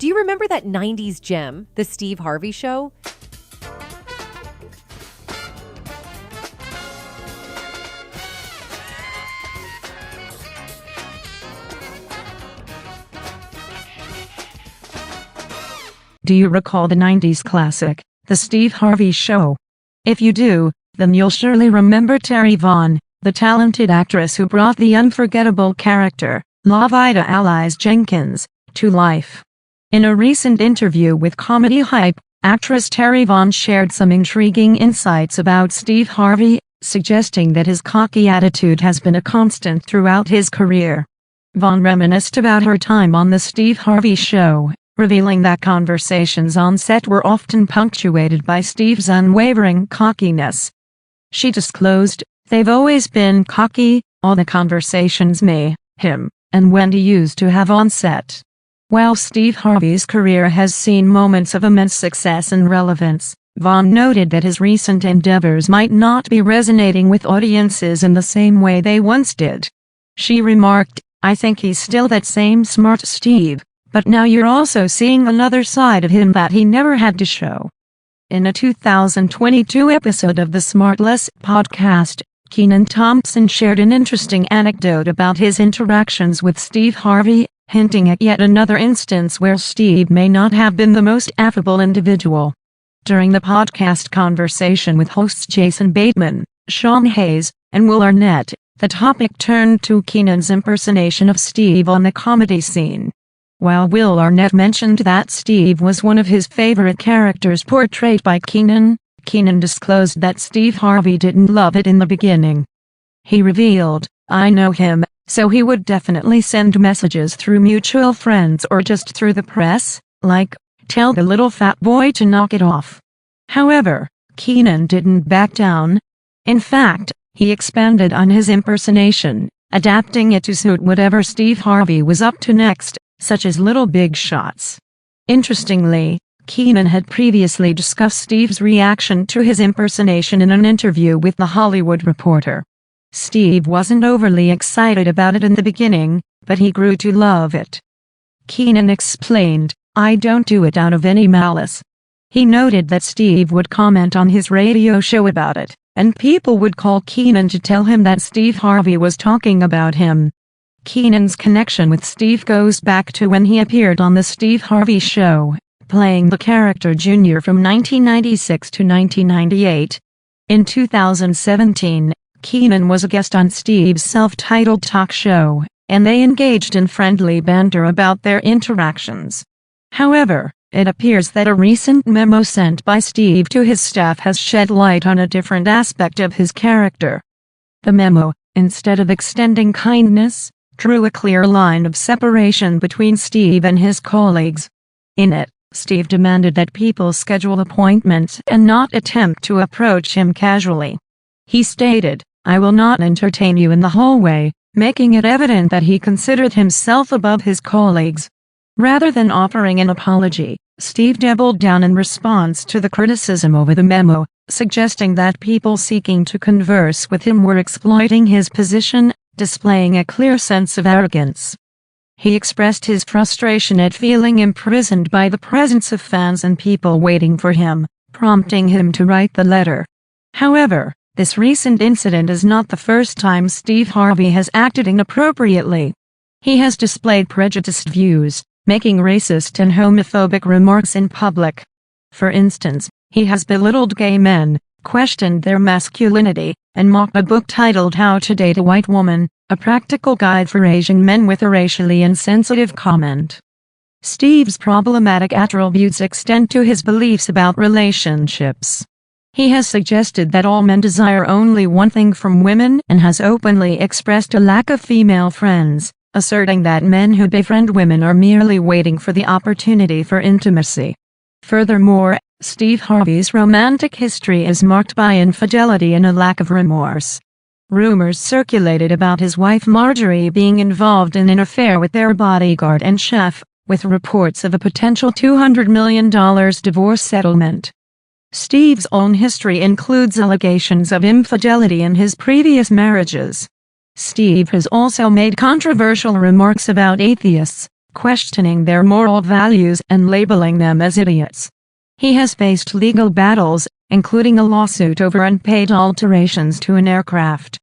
Do you remember that 90s gem, The Steve Harvey Show? Do you recall the 90s classic, The Steve Harvey Show? If you do, then you'll surely remember Terri Vaughn, the talented actress who brought the unforgettable character, Lavida Alice Jenkins, to life. In a recent interview with Comedy Hype, actress Terri Vaughn shared some intriguing insights about Steve Harvey, suggesting that his cocky attitude has been a constant throughout his career. Vaughn reminisced about her time on The Steve Harvey Show, revealing that conversations on set were often punctuated by Steve's unwavering cockiness. She disclosed, "They've always been cocky, all the conversations me, him, and Wendy used to have on set." While Steve Harvey's career has seen moments of immense success and relevance, Vaughn noted that his recent endeavors might not be resonating with audiences in the same way they once did. She remarked, "I think he's still that same smart Steve, but now you're also seeing another side of him that he never had to show." In a 2022 episode of the Smartless podcast, Kenan Thompson shared an interesting anecdote about his interactions with Steve Harvey, hinting at yet another instance where Steve may not have been the most affable individual. During the podcast conversation with hosts Jason Bateman, Sean Hayes, and Will Arnett, the topic turned to Kenan's impersonation of Steve on the comedy scene. While Will Arnett mentioned that Steve was one of his favorite characters portrayed by Kenan, Kenan disclosed that Steve Harvey didn't love it in the beginning. He revealed, "I know him, so he would definitely send messages through mutual friends or just through the press, like, 'Tell the little fat boy to knock it off.'" However, Kenan didn't back down. In fact, he expanded on his impersonation, adapting it to suit whatever Steve Harvey was up to next, such as Little Big Shots. Interestingly, Kenan had previously discussed Steve's reaction to his impersonation in an interview with The Hollywood Reporter. Steve wasn't overly excited about it in the beginning, but he grew to love it. Kenan explained, "I don't do it out of any malice." He noted that Steve would comment on his radio show about it, and people would call Kenan to tell him that Steve Harvey was talking about him. Kenan's connection with Steve goes back to when he appeared on The Steve Harvey Show, playing the character Junior from 1996 to 1998. In 2017, Kenan was a guest on Steve's self-titled talk show, and they engaged in friendly banter about their interactions. However, it appears that a recent memo sent by Steve to his staff has shed light on a different aspect of his character. The memo, instead of extending kindness, drew a clear line of separation between Steve and his colleagues. In it, Steve demanded that people schedule appointments and not attempt to approach him casually. He stated, "I will not entertain you in the hallway," making it evident that he considered himself above his colleagues. Rather than offering an apology, Steve doubled down in response to the criticism over the memo, suggesting that people seeking to converse with him were exploiting his position, displaying a clear sense of arrogance. He expressed his frustration at feeling imprisoned by the presence of fans and people waiting for him, prompting him to write the letter. However, this recent incident is not the first time Steve Harvey has acted inappropriately. He has displayed prejudiced views, making racist and homophobic remarks in public. For instance, he has belittled gay men, questioned their masculinity, and mocked a book titled How to Date a White Woman, a practical guide for Asian men with a racially insensitive comment. Steve's problematic attributes extend to his beliefs about relationships. He has suggested that all men desire only one thing from women and has openly expressed a lack of female friends, asserting that men who befriend women are merely waiting for the opportunity for intimacy. Furthermore, Steve Harvey's romantic history is marked by infidelity and a lack of remorse. Rumors circulated about his wife Marjorie being involved in an affair with their bodyguard and chef, with reports of a potential $200 million divorce settlement. Steve's own history includes allegations of infidelity in his previous marriages. Steve has also made controversial remarks about atheists, questioning their moral values and labeling them as idiots. He has faced legal battles, including a lawsuit over unpaid alterations to an aircraft.